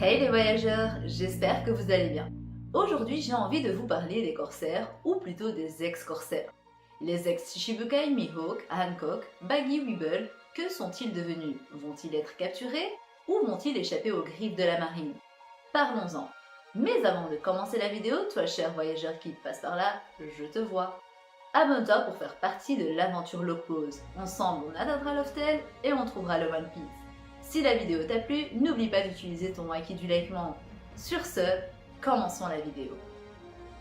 Hey les voyageurs, j'espère que vous allez bien. Aujourd'hui, j'ai envie de vous parler des corsaires, ou plutôt des ex-corsaires. Les ex-Shichibukai, Mihawk, Hancock, Baggy Weeble, que sont-ils devenus? Vont-ils être capturés ou vont-ils échapper aux griffes de la marine? Parlons-en. Mais avant de commencer la vidéo, toi cher voyageur qui passe par là, je te vois. Abonne-toi pour faire partie de l'aventure Locpose. Ensemble, on atteindra l'Oftel et on trouvera le One Piece. Si la vidéo t'a plu, n'oublie pas d'utiliser ton Waki du Likement. Sur ce, commençons la vidéo.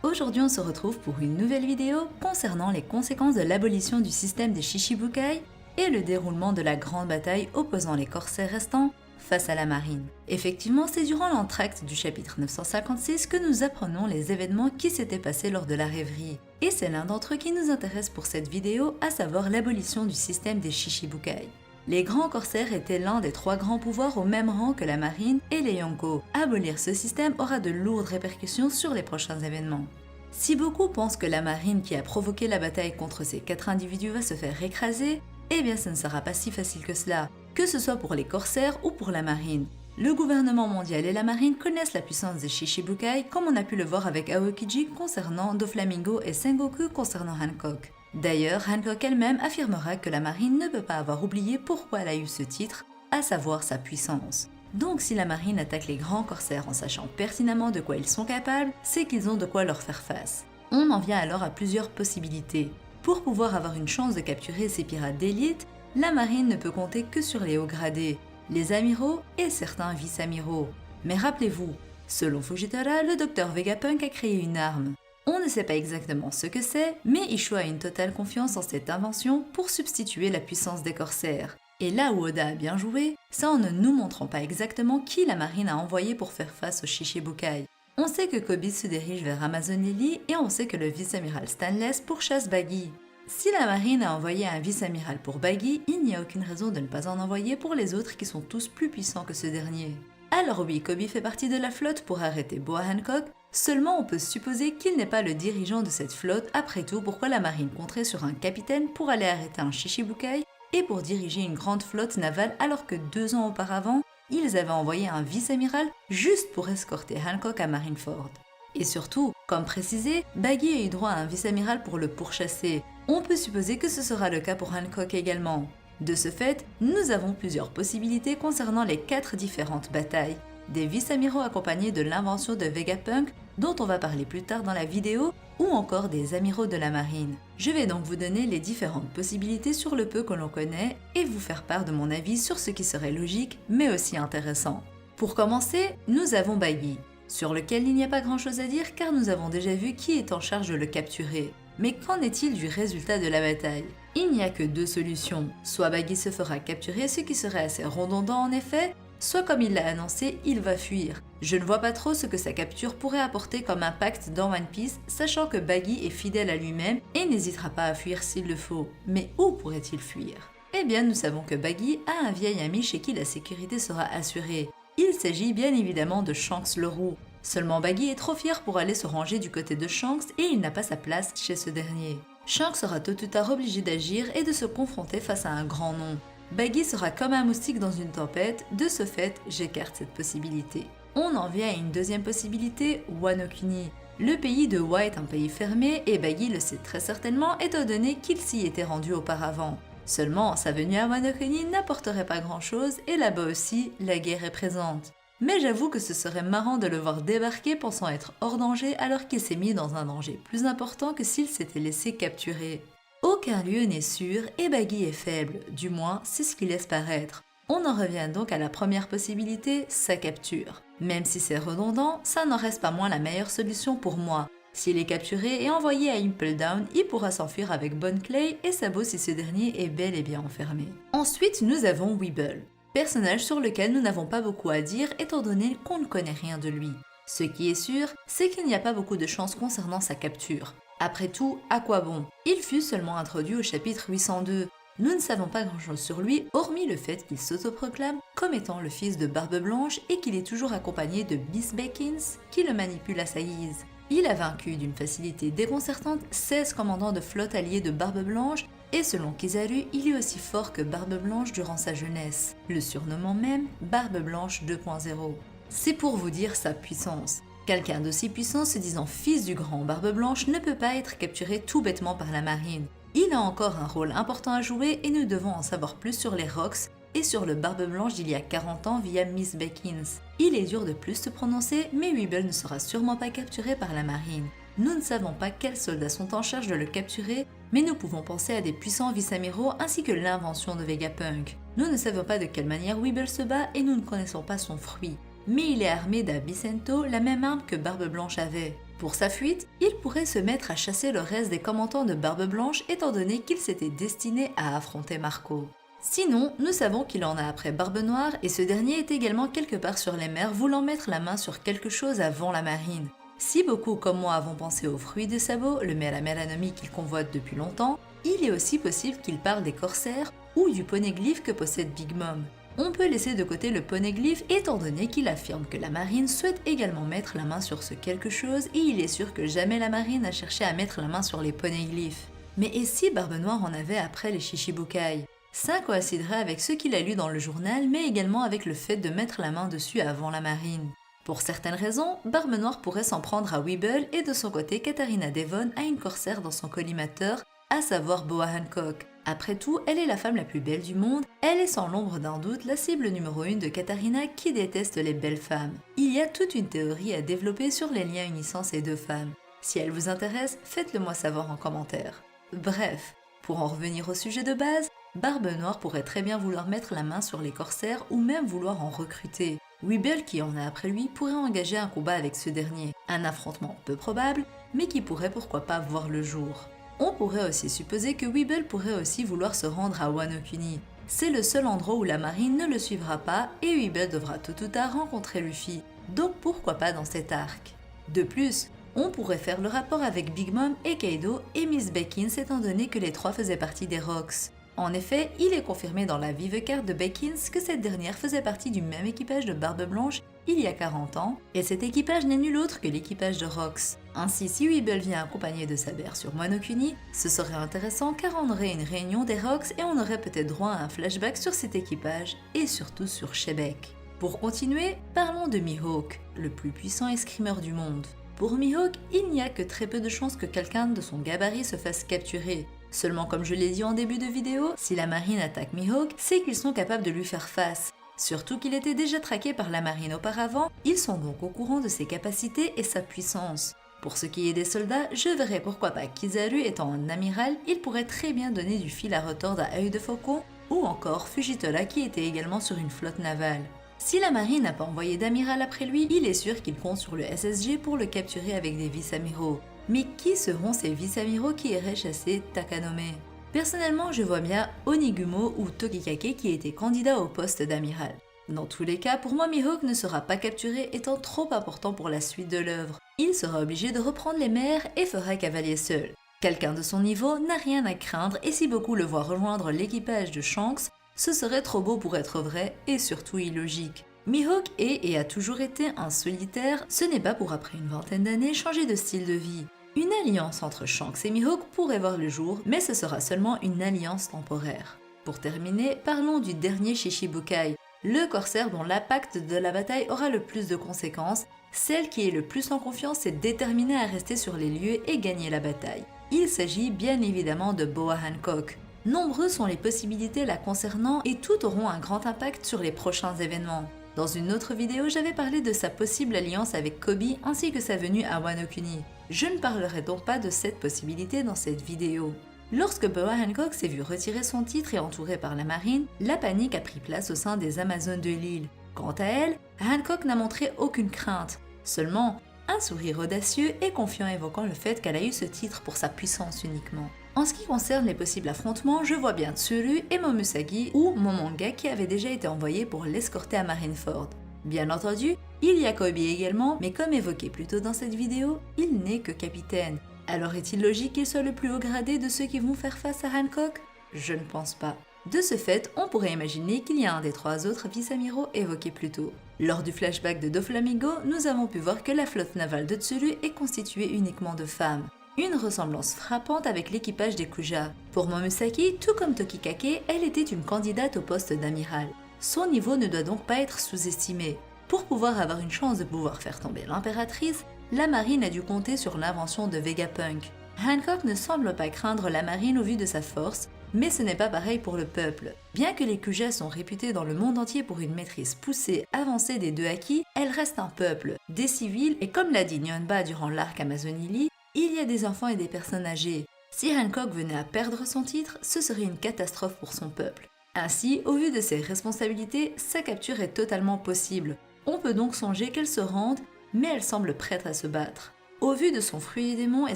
Aujourd'hui, on se retrouve pour une nouvelle vidéo concernant les conséquences de l'abolition du système des Shichibukai et le déroulement de la grande bataille opposant les corsaires restants face à la marine. Effectivement, c'est durant l'entracte du chapitre 956 que nous apprenons les événements qui s'étaient passés lors de la rêverie. Et c'est l'un d'entre eux qui nous intéresse pour cette vidéo, à savoir l'abolition du système des Shichibukai. Les grands corsaires étaient l'un des trois grands pouvoirs au même rang que la marine et les Yonko. Abolir ce système aura de lourdes répercussions sur les prochains événements. Si beaucoup pensent que la marine qui a provoqué la bataille contre ces quatre individus va se faire écraser, eh bien ce ne sera pas si facile que cela, que ce soit pour les corsaires ou pour la marine. Le gouvernement mondial et la marine connaissent la puissance des Shichibukai comme on a pu le voir avec Aokiji concernant Doflamingo et Sengoku concernant Hancock. D'ailleurs, Hancock elle-même affirmera que la marine ne peut pas avoir oublié pourquoi elle a eu ce titre, à savoir sa puissance. Donc si la marine attaque les grands corsaires en sachant pertinemment de quoi ils sont capables, c'est qu'ils ont de quoi leur faire face. On en vient alors à plusieurs possibilités. Pour pouvoir avoir une chance de capturer ces pirates d'élite, la marine ne peut compter que sur les hauts gradés, les amiraux et certains vice-amiraux. Mais rappelez-vous, selon Fujitora, le docteur Vegapunk a créé une arme. On ne sait pas exactement ce que c'est, mais Ishu a une totale confiance en cette invention pour substituer la puissance des corsaires. Et là où Oda a bien joué, c'est en ne nous montrant pas exactement qui la marine a envoyé pour faire face aux Shichibukai. On sait que Koby se dirige vers Amazon Lily et on sait que le vice-amiral Stanless pourchasse Baggy. Si la marine a envoyé un vice-amiral pour Baggy, il n'y a aucune raison de ne pas en envoyer pour les autres qui sont tous plus puissants que ce dernier. Alors oui, Koby fait partie de la flotte pour arrêter Boa Hancock, seulement on peut supposer qu'il n'est pas le dirigeant de cette flotte, après tout pourquoi la marine compterait sur un capitaine pour aller arrêter un Shichibukai et pour diriger une grande flotte navale alors que 2 ans auparavant, ils avaient envoyé un vice-amiral juste pour escorter Hancock à Marineford. Et surtout, comme précisé, Baggy a eu droit à un vice-amiral pour le pourchasser. On peut supposer que ce sera le cas pour Hancock également. De ce fait, nous avons plusieurs possibilités concernant les 4 différentes batailles. Des vice-amiraux accompagnés de l'invention de Vegapunk, dont on va parler plus tard dans la vidéo, ou encore des amiraux de la marine. Je vais donc vous donner les différentes possibilités sur le peu que l'on connaît et vous faire part de mon avis sur ce qui serait logique mais aussi intéressant. Pour commencer, nous avons Baggy, sur lequel il n'y a pas grand chose à dire car nous avons déjà vu qui est en charge de le capturer. Mais qu'en est-il du résultat de la bataille? Il n'y a que 2 solutions, soit Baggy se fera capturer, ce qui serait assez redondant en effet, soit comme il l'a annoncé, il va fuir. Je ne vois pas trop ce que sa capture pourrait apporter comme impact dans One Piece, sachant que Baggy est fidèle à lui-même et n'hésitera pas à fuir s'il le faut. Mais où pourrait-il fuir? Eh bien, nous savons que Baggy a un vieil ami chez qui la sécurité sera assurée. Il s'agit bien évidemment de Shanks le Roux. Seulement Baggy est trop fier pour aller se ranger du côté de Shanks et il n'a pas sa place chez ce dernier. Shanks sera tôt ou tard obligé d'agir et de se confronter face à un grand nom. Baggy sera comme un moustique dans une tempête, de ce fait, j'écarte cette possibilité. On en vient à une deuxième possibilité, Wano Kuni. Le pays de Wa est un pays fermé et Baggy le sait très certainement étant donné qu'il s'y était rendu auparavant. Seulement, sa venue à Wano Kuni n'apporterait pas grand chose et là-bas aussi, la guerre est présente. Mais j'avoue que ce serait marrant de le voir débarquer pensant être hors danger alors qu'il s'est mis dans un danger plus important que s'il s'était laissé capturer. Aucun lieu n'est sûr et Baggy est faible, du moins c'est ce qu'il laisse paraître. On en revient donc à la première possibilité, sa capture. Même si c'est redondant, ça n'en reste pas moins la meilleure solution pour moi. S'il est capturé et envoyé à Impel Down, il pourra s'enfuir avec Bon Clay et Sabo si ce dernier est bel et bien enfermé. Ensuite, nous avons Weeble, personnage sur lequel nous n'avons pas beaucoup à dire étant donné qu'on ne connaît rien de lui. Ce qui est sûr, c'est qu'il n'y a pas beaucoup de chance concernant sa capture. Après tout, à quoi bon? Il fut seulement introduit au chapitre 802. Nous ne savons pas grand-chose sur lui, hormis le fait qu'il s'autoproclame comme étant le fils de Barbe Blanche et qu'il est toujours accompagné de Miss Bakins qui le manipule à sa guise. Il a vaincu d'une facilité déconcertante 16 commandants de flotte alliés de Barbe Blanche et selon Kizaru, il est aussi fort que Barbe Blanche durant sa jeunesse, le surnommant même Barbe Blanche 2.0. C'est pour vous dire sa puissance. Quelqu'un d'aussi puissant se disant fils du grand Barbe Blanche ne peut pas être capturé tout bêtement par la marine. Il a encore un rôle important à jouer et nous devons en savoir plus sur les Rox et sur le Barbe Blanche d'il y a 40 ans via Miss Beckins. Il est dur de plus se prononcer, mais Weeble ne sera sûrement pas capturé par la marine. Nous ne savons pas quels soldats sont en charge de le capturer, mais nous pouvons penser à des puissants vice-amiraux ainsi que l'invention de Vegapunk. Nous ne savons pas de quelle manière Weeble se bat et nous ne connaissons pas son fruit. Mais il est armé d'un Bicento, la même arme que Barbe Blanche avait. Pour sa fuite, il pourrait se mettre à chasser le reste des commandants de Barbe Blanche étant donné qu'il s'était destiné à affronter Marco. Sinon, nous savons qu'il en a après Barbe Noire et ce dernier est également quelque part sur les mers voulant mettre la main sur quelque chose avant la marine. Si beaucoup comme moi avons pensé au fruit de sabot, le mélanomie qu'il convoite depuis longtemps, il est aussi possible qu'il parle des corsaires ou du poneglyphe que possède Big Mom. On peut laisser de côté le poneglyphe étant donné qu'il affirme que la marine souhaite également mettre la main sur ce quelque chose et il est sûr que jamais la marine n'a cherché à mettre la main sur les poneglyphes. Mais et si Barbe Noire en avait après les Shichibukai? Ça coïnciderait avec ce qu'il a lu dans le journal mais également avec le fait de mettre la main dessus avant la marine. Pour certaines raisons, Barbe Noire pourrait s'en prendre à Weeble et de son côté Katarina Devon a une corsaire dans son collimateur, à savoir Boa Hancock. Après tout, elle est la femme la plus belle du monde, elle est sans l'ombre d'un doute la cible numéro 1 de Katarina qui déteste les belles femmes. Il y a toute une théorie à développer sur les liens unissant ces deux femmes. Si elle vous intéresse, faites-le moi savoir en commentaire. Bref, pour en revenir au sujet de base, Barbe Noire pourrait très bien vouloir mettre la main sur les corsaires ou même vouloir en recruter. Weeble, qui en a après lui, pourrait engager un combat avec ce dernier, un affrontement peu probable, mais qui pourrait pourquoi pas voir le jour. On pourrait aussi supposer que Weeble pourrait aussi vouloir se rendre à Wano Kuni. C'est le seul endroit où la marine ne le suivra pas et Weeble devra tôt ou tard rencontrer Luffy, donc pourquoi pas dans cet arc. De plus, on pourrait faire le rapport avec Big Mom et Kaido et Miss Beckins étant donné que les trois faisaient partie des Rox. En effet, il est confirmé dans la vive carte de Beckins que cette dernière faisait partie du même équipage de Barbe Blanche il y a 40 ans, et cet équipage n'est nul autre que l'équipage de Rox. Ainsi, si Weeble vient accompagné de sa mère sur Wano Kuni, ce serait intéressant car on aurait une réunion des Rox et on aurait peut-être droit à un flashback sur cet équipage, et surtout sur Shebeck. Pour continuer, parlons de Mihawk, le plus puissant escrimeur du monde. Pour Mihawk, il n'y a que très peu de chances que quelqu'un de son gabarit se fasse capturer. Seulement comme je l'ai dit en début de vidéo, si la marine attaque Mihawk, c'est qu'ils sont capables de lui faire face. Surtout qu'il était déjà traqué par la marine auparavant, ils sont donc au courant de ses capacités et sa puissance. Pour ce qui est des soldats, je verrais pourquoi pas Kizaru étant un amiral, il pourrait très bien donner du fil à retordre à Œil de Faucon, ou encore Fujitola qui était également sur une flotte navale. Si la marine n'a pas envoyé d'amiral après lui, il est sûr qu'il compte sur le SSG pour le capturer avec des vice-amiraux. Mais qui seront ces vice-amiraux qui iraient chasser Takanome? Personnellement, je vois bien Onigumo ou Tokikake qui étaient candidats au poste d'amiral. Dans tous les cas, pour moi Mihawk ne sera pas capturé étant trop important pour la suite de l'œuvre. Il sera obligé de reprendre les mers et fera cavalier seul. Quelqu'un de son niveau n'a rien à craindre et si beaucoup le voient rejoindre l'équipage de Shanks, ce serait trop beau pour être vrai et surtout illogique. Mihawk est et a toujours été un solitaire, ce n'est pas pour après une vingtaine d'années changer de style de vie. Une alliance entre Shanks et Mihawk pourrait voir le jour, mais ce sera seulement une alliance temporaire. Pour terminer, parlons du dernier Shichibukai, le corsaire dont l'impact de la bataille aura le plus de conséquences, celle qui est le plus en confiance et déterminée à rester sur les lieux et gagner la bataille. Il s'agit bien évidemment de Boa Hancock. Nombreuses sont les possibilités la concernant et toutes auront un grand impact sur les prochains événements. Dans une autre vidéo, j'avais parlé de sa possible alliance avec Kobe ainsi que sa venue à Wano Kuni. Je ne parlerai donc pas de cette possibilité dans cette vidéo. Lorsque Boa Hancock s'est vu retirer son titre et entouré par la marine, la panique a pris place au sein des Amazones de l'île. Quant à elle, Hancock n'a montré aucune crainte, seulement un sourire audacieux et confiant évoquant le fait qu'elle a eu ce titre pour sa puissance uniquement. En ce qui concerne les possibles affrontements, je vois bien Tsuru et Momusagi ou Momonga qui avaient déjà été envoyés pour l'escorter à Marineford. Bien entendu, il y a Kobe également, mais comme évoqué plus tôt dans cette vidéo, il n'est que capitaine. Alors est-il logique qu'il soit le plus haut gradé de ceux qui vont faire face à Hancock? Je ne pense pas. De ce fait, on pourrait imaginer qu'il y a un des trois autres vice-amiraux évoqués plus tôt. Lors du flashback de Doflamingo, nous avons pu voir que la flotte navale de Tsuru est constituée uniquement de femmes. Une ressemblance frappante avec l'équipage des Kuja. Pour Momusaki, tout comme Tokikake, elle était une candidate au poste d'amiral. Son niveau ne doit donc pas être sous-estimé. Pour pouvoir avoir une chance de pouvoir faire tomber l'impératrice, la marine a dû compter sur l'invention de Vegapunk. Hancock ne semble pas craindre la marine au vu de sa force, mais ce n'est pas pareil pour le peuple. Bien que les Kuja sont réputés dans le monde entier pour une maîtrise poussée, avancée des deux acquis, elle reste un peuple, des civils et comme l'a dit Nyonba durant l'arc Amazonili, il y a des enfants et des personnes âgées. Si Hancock venait à perdre son titre, ce serait une catastrophe pour son peuple. Ainsi, au vu de ses responsabilités, sa capture est totalement possible. On peut donc songer qu'elle se rende, mais elle semble prête à se battre. Au vu de son fruit des démons et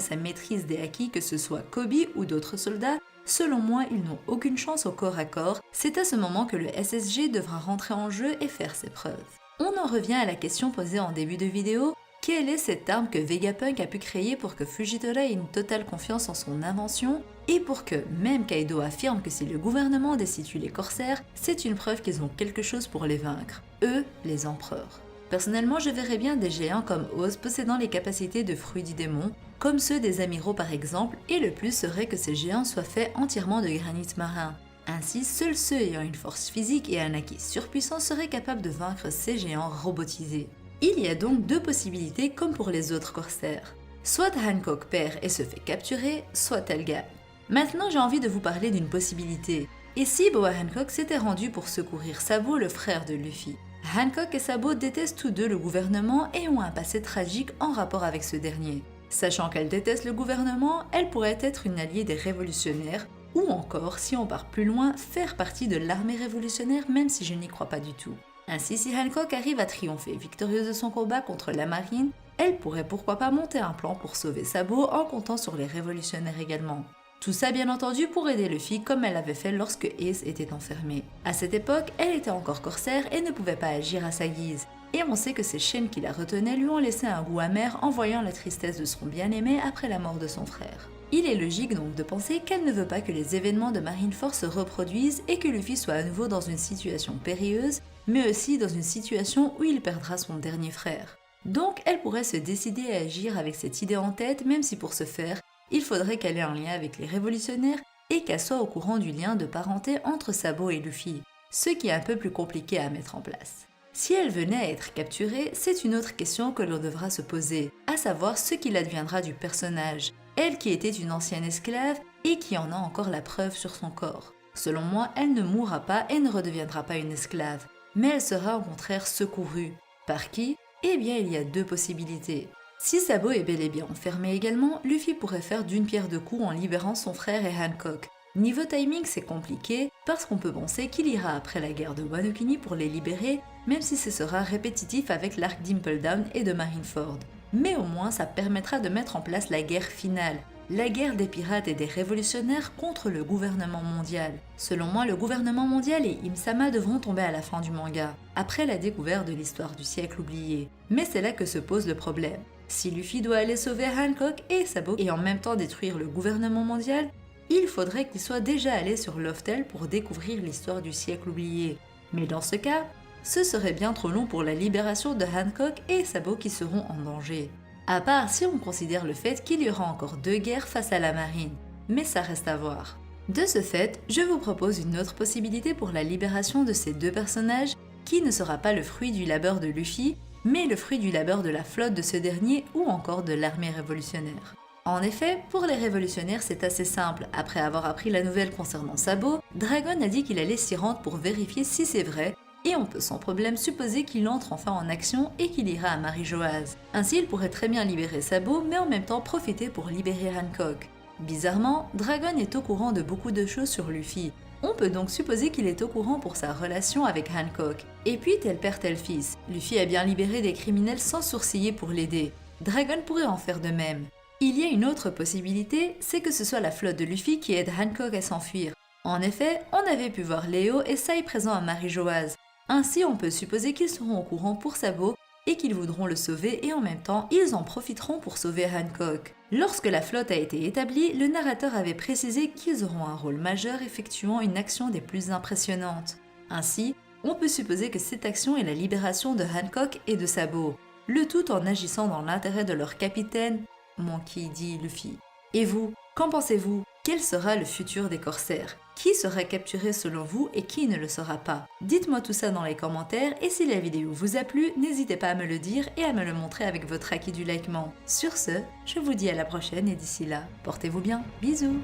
sa maîtrise des acquis, que ce soit Koby ou d'autres soldats, selon moi, ils n'ont aucune chance au corps à corps. C'est à ce moment que le SSG devra rentrer en jeu et faire ses preuves. On en revient à la question posée en début de vidéo. Quelle est cette arme que Vegapunk a pu créer pour que Fujitora ait une totale confiance en son invention et pour que, même Kaido affirme que si le gouvernement destitue les corsaires, c'est une preuve qu'ils ont quelque chose pour les vaincre, eux, les empereurs. Personnellement, je verrais bien des géants comme Oz possédant les capacités de fruits du démon, comme ceux des amiraux par exemple, et le plus serait que ces géants soient faits entièrement de granit marin. Ainsi, seuls ceux ayant une force physique et un acquis surpuissant seraient capables de vaincre ces géants robotisés. Il y a donc deux possibilités comme pour les autres corsaires. Soit Hancock perd et se fait capturer, soit elle gagne. Maintenant j'ai envie de vous parler d'une possibilité. Et si Boa Hancock s'était rendu pour secourir Sabo, le frère de Luffy? Hancock et Sabo détestent tous deux le gouvernement et ont un passé tragique en rapport avec ce dernier. Sachant qu'elle déteste le gouvernement, elle pourrait être une alliée des révolutionnaires, ou encore, si on part plus loin, faire partie de l'armée révolutionnaire même si je n'y crois pas du tout. Ainsi, si Hancock arrive à triompher victorieuse de son combat contre la marine, elle pourrait pourquoi pas monter un plan pour sauver Sabo en comptant sur les révolutionnaires également. Tout ça bien entendu pour aider Luffy comme elle l'avait fait lorsque Ace était enfermé. À cette époque, elle était encore corsaire et ne pouvait pas agir à sa guise. Et on sait que ces chaînes qui la retenaient lui ont laissé un goût amer en voyant la tristesse de son bien-aimé après la mort de son frère. Il est logique donc de penser qu'elle ne veut pas que les événements de Marineford se reproduisent et que Luffy soit à nouveau dans une situation périlleuse, mais aussi dans une situation où il perdra son dernier frère. Donc elle pourrait se décider à agir avec cette idée en tête, même si pour ce faire, il faudrait qu'elle ait un lien avec les révolutionnaires et qu'elle soit au courant du lien de parenté entre Sabo et Luffy, ce qui est un peu plus compliqué à mettre en place. Si elle venait à être capturée, c'est une autre question que l'on devra se poser, à savoir ce qu'il adviendra du personnage, elle qui était une ancienne esclave et qui en a encore la preuve sur son corps. Selon moi, elle ne mourra pas et ne redeviendra pas une esclave, mais elle sera au contraire secourue. Par qui? Eh bien, il y a deux possibilités. Si Sabo est bel et bien enfermé également, Luffy pourrait faire d'une pierre deux coups en libérant son frère et Hancock. Niveau timing, c'est compliqué, parce qu'on peut penser qu'il ira après la guerre de Wano Kuni pour les libérer, même si ce sera répétitif avec l'arc d'Impel Down et de Marineford. Mais au moins, ça permettra de mettre en place la guerre finale, la guerre des pirates et des révolutionnaires contre le gouvernement mondial. Selon moi, le gouvernement mondial et Im-sama devront tomber à la fin du manga, après la découverte de l'histoire du siècle oublié. Mais c'est là que se pose le problème. Si Luffy doit aller sauver Hancock et Sabo et en même temps détruire le gouvernement mondial, il faudrait qu'il soit déjà allé sur Loftel pour découvrir l'histoire du siècle oublié. Mais dans ce cas, ce serait bien trop long pour la libération de Hancock et Sabo qui seront en danger. À part si on considère le fait qu'il y aura encore deux guerres face à la marine, mais ça reste à voir. De ce fait, je vous propose une autre possibilité pour la libération de ces deux personnages qui ne sera pas le fruit du labeur de Luffy, mais le fruit du labeur de la flotte de ce dernier ou encore de l'armée révolutionnaire. En effet, pour les révolutionnaires, c'est assez simple. Après avoir appris la nouvelle concernant Sabo, Dragon a dit qu'il allait s'y rendre pour vérifier si c'est vrai, et on peut sans problème supposer qu'il entre enfin en action et qu'il ira à Marijoaz. Ainsi, il pourrait très bien libérer Sabo, mais en même temps profiter pour libérer Hancock. Bizarrement, Dragon est au courant de beaucoup de choses sur Luffy. On peut donc supposer qu'il est au courant pour sa relation avec Hancock. Et puis, tel père tel fils, Luffy a bien libéré des criminels sans sourciller pour l'aider. Dragon pourrait en faire de même. Il y a une autre possibilité, c'est que ce soit la flotte de Luffy qui aide Hancock à s'enfuir. En effet, on avait pu voir Léo et Sai présents à Marijoaz. Ainsi, on peut supposer qu'ils seront au courant pour Sabo et qu'ils voudront le sauver et en même temps, ils en profiteront pour sauver Hancock. Lorsque la flotte a été établie, le narrateur avait précisé qu'ils auront un rôle majeur effectuant une action des plus impressionnantes. Ainsi, on peut supposer que cette action est la libération de Hancock et de Sabo, le tout en agissant dans l'intérêt de leur capitaine, Monkey D. Luffy. Et vous, qu'en pensez-vous? Quel sera le futur des corsaires? Qui sera capturé selon vous et qui ne le sera pas? Dites-moi tout ça dans les commentaires et si la vidéo vous a plu, n'hésitez pas à me le dire et à me le montrer avec votre acquis du likement. Sur ce, je vous dis à la prochaine et d'ici là, portez-vous bien. Bisous!